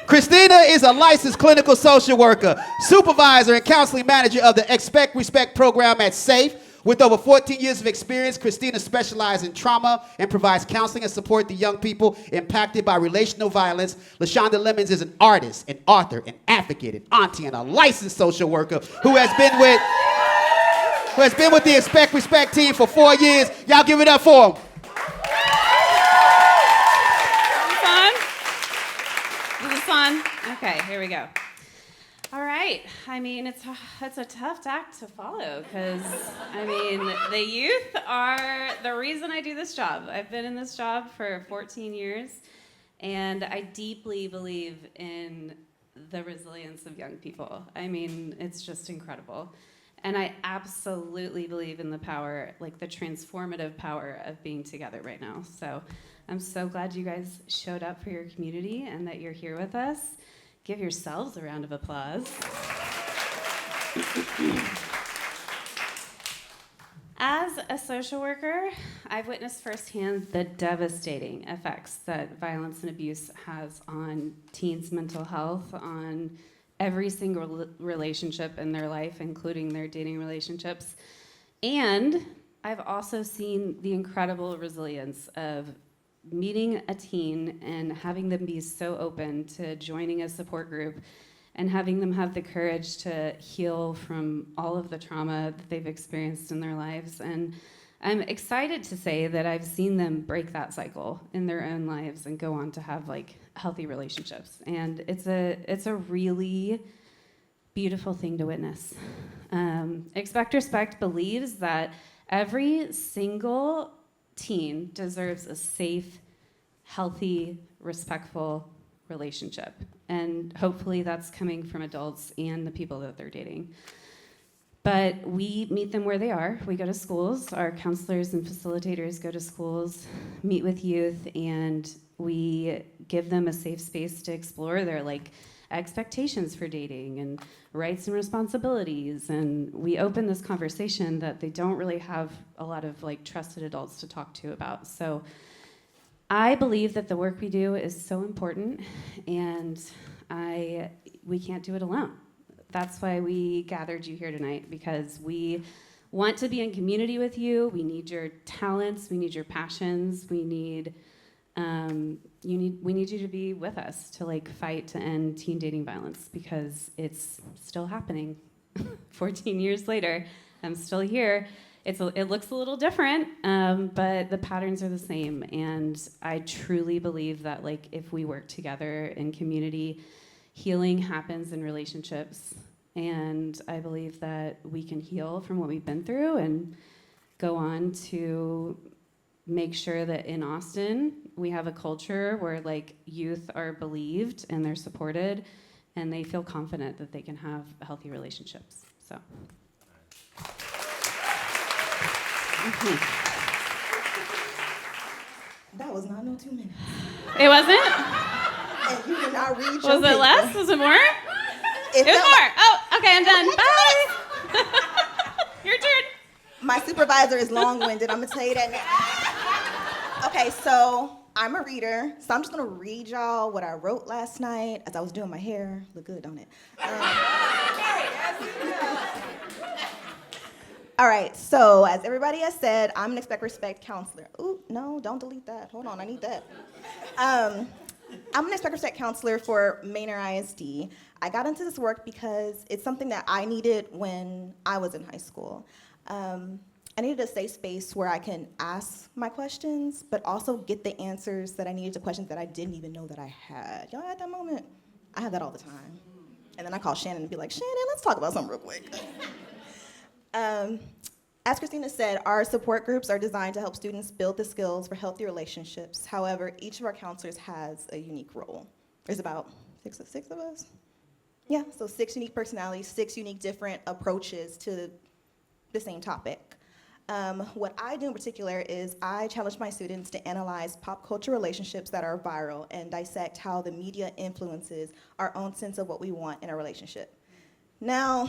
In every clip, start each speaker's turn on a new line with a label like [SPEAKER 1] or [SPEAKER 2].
[SPEAKER 1] Christina is a licensed clinical social worker, supervisor, and counseling manager of the Expect Respect program at SAFE. With over 14 years of experience, Christina specializes in trauma and provides counseling and support to young people impacted by relational violence. LaShonda Lemons is an artist, an author, an advocate, an auntie, and a licensed social worker who has been with the Expect Respect team for 4 years. Y'all give it up for him.
[SPEAKER 2] Is this on? Okay, here we go. All right. I mean, it's a tough act to follow because, I mean, the youth are the reason I do this job. I've been in this job for 14 years, and I deeply believe in the resilience of young people. I mean, it's just incredible. And I absolutely believe in the power, like the transformative power of being together right now. So I'm so glad you guys showed up for your community and that you're here with us. Give yourselves a round of applause. As a social worker, I've witnessed firsthand the devastating effects that violence and abuse has on teens' mental health, on every single relationship in their life, including their dating relationships. And I've also seen the incredible resilience of meeting a teen and having them be so open to joining a support group and having them have the courage to heal from all of the trauma that they've experienced in their lives. And I'm excited to say that I've seen them break that cycle in their own lives and go on to have like healthy relationships. And it's a really beautiful thing to witness. Expect Respect believes that every single teen deserves a safe, healthy, respectful relationship. And hopefully that's coming from adults and the people that they're dating. But we meet them where they are. We go to schools. Our counselors and facilitators go to schools, meet with youth, and we give them a safe space to explore their expectations for dating and rights and responsibilities. And we open this conversation that they don't really have a lot of trusted adults to talk to about. So I believe that the work we do is so important, and we can't do it alone. That's why we gathered you here tonight, because we want to be in community with you. We need your talents. We need your passions. We need you to be with us to fight to end teen dating violence, because it's still happening. 14 years later, I'm still here. It looks a little different, but the patterns are the same. And I truly believe that if we work together in community, healing happens in relationships. And I believe that we can heal from what we've been through and go on to make sure that in Austin, we have a culture where youth are believed and they're supported and they feel confident that they can have healthy relationships. So.
[SPEAKER 3] That was not no 2 minutes.
[SPEAKER 2] It wasn't?
[SPEAKER 3] And you did not read your
[SPEAKER 2] Was
[SPEAKER 3] paper.
[SPEAKER 2] it less? Was it more? It was more. Oh, okay, I'm done. Bye. Your turn.
[SPEAKER 3] My supervisor is long-winded. I'm going to tell you that now. Okay, so I'm a reader, so I'm just going to read y'all what I wrote last night as I was doing my hair. Look good, don't it? All right, so as everybody has said, I'm an Expect Respect counselor. Ooh, no, don't delete that. Hold on, I need that. I'm an Expect Respect counselor for Manor ISD. I got into this work because it's something that I needed when I was in high school. I needed a safe space where I can ask my questions, but also get the answers that I needed to questions that I didn't even know that I had. Y'all had that moment? I have that all the time. And then I call Shannon and be like, Shannon, let's talk about something real quick. As Christina said, our support groups are designed to help students build the skills for healthy relationships. However, each of our counselors has a unique role. There's about six of us? Yeah, so 6 unique personalities, 6 unique different approaches to the same topic. What I do in particular is I challenge my students to analyze pop culture relationships that are viral and dissect how the media influences our own sense of what we want in a relationship. Now,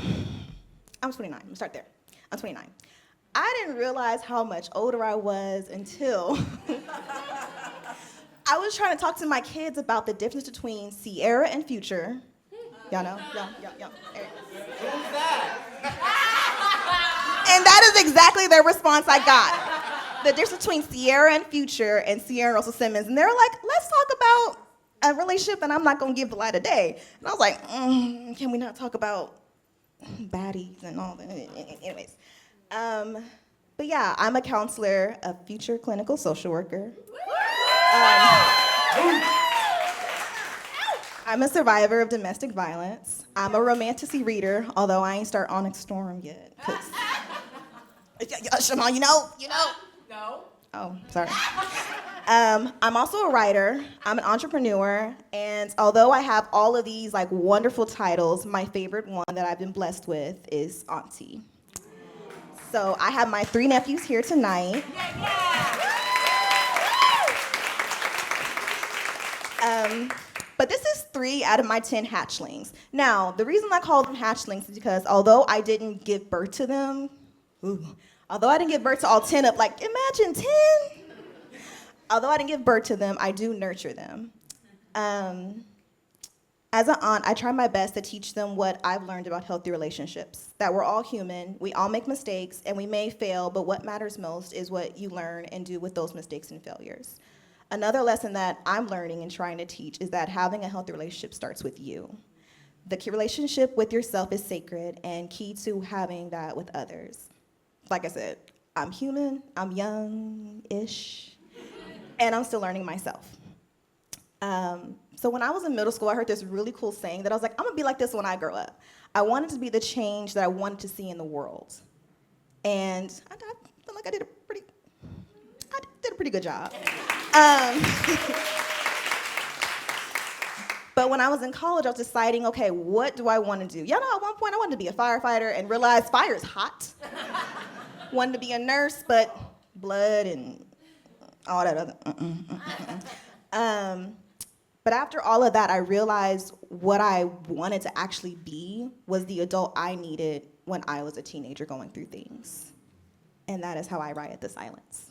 [SPEAKER 3] I'm 29, I'm gonna start there. I'm 29. I didn't realize how much older I was until I was trying to talk to my kids about the difference between Sierra and Future. Y'all know? Y'all.
[SPEAKER 1] Who's that?
[SPEAKER 3] And that is exactly the response I got. The difference between Sierra and Future and Sierra and Russell Simmons. And they were like, let's talk about a relationship that I'm not going to give the light of day. And I was like, can we not talk about baddies and all that? Anyways. But yeah, I'm a counselor, a future clinical social worker. I'm a survivor of domestic violence. I'm a romanticy reader, although I ain't start Onyx Storm yet. Shimon, you know?
[SPEAKER 4] No.
[SPEAKER 3] Oh, sorry. I'm also a writer. I'm an entrepreneur. And although I have all of these like wonderful titles, my favorite one that I've been blessed with is Auntie. So I have my 3 nephews here tonight. But this is 3 out of my 10 hatchlings. Now, the reason I call them hatchlings is because although I didn't give birth to them, although I didn't give birth to all 10 of, like, imagine 10. Although I didn't give birth to them, I do nurture them. As an aunt, I try my best to teach them what I've learned about healthy relationships, that we're all human, we all make mistakes, and we may fail, but what matters most is what you learn and do with those mistakes and failures. Another lesson that I'm learning and trying to teach is that having a healthy relationship starts with you. The relationship with yourself is sacred and key to having that with others. Like I said, I'm human, I'm young-ish, and I'm still learning myself. So when I was in middle school, I heard this really cool saying that I was like, I'm gonna be like this when I grow up. I wanted to be the change that I wanted to see in the world. And I feel like I did a pretty good job. But when I was in college, I was deciding, okay, what do I want to do? Y'all know at one point I wanted to be a firefighter and realized fire is hot. Wanted to be a nurse, but blood and all that other. But after all of that, I realized what I wanted to actually be was the adult I needed when I was a teenager going through things. And that is how I Riot the Silence.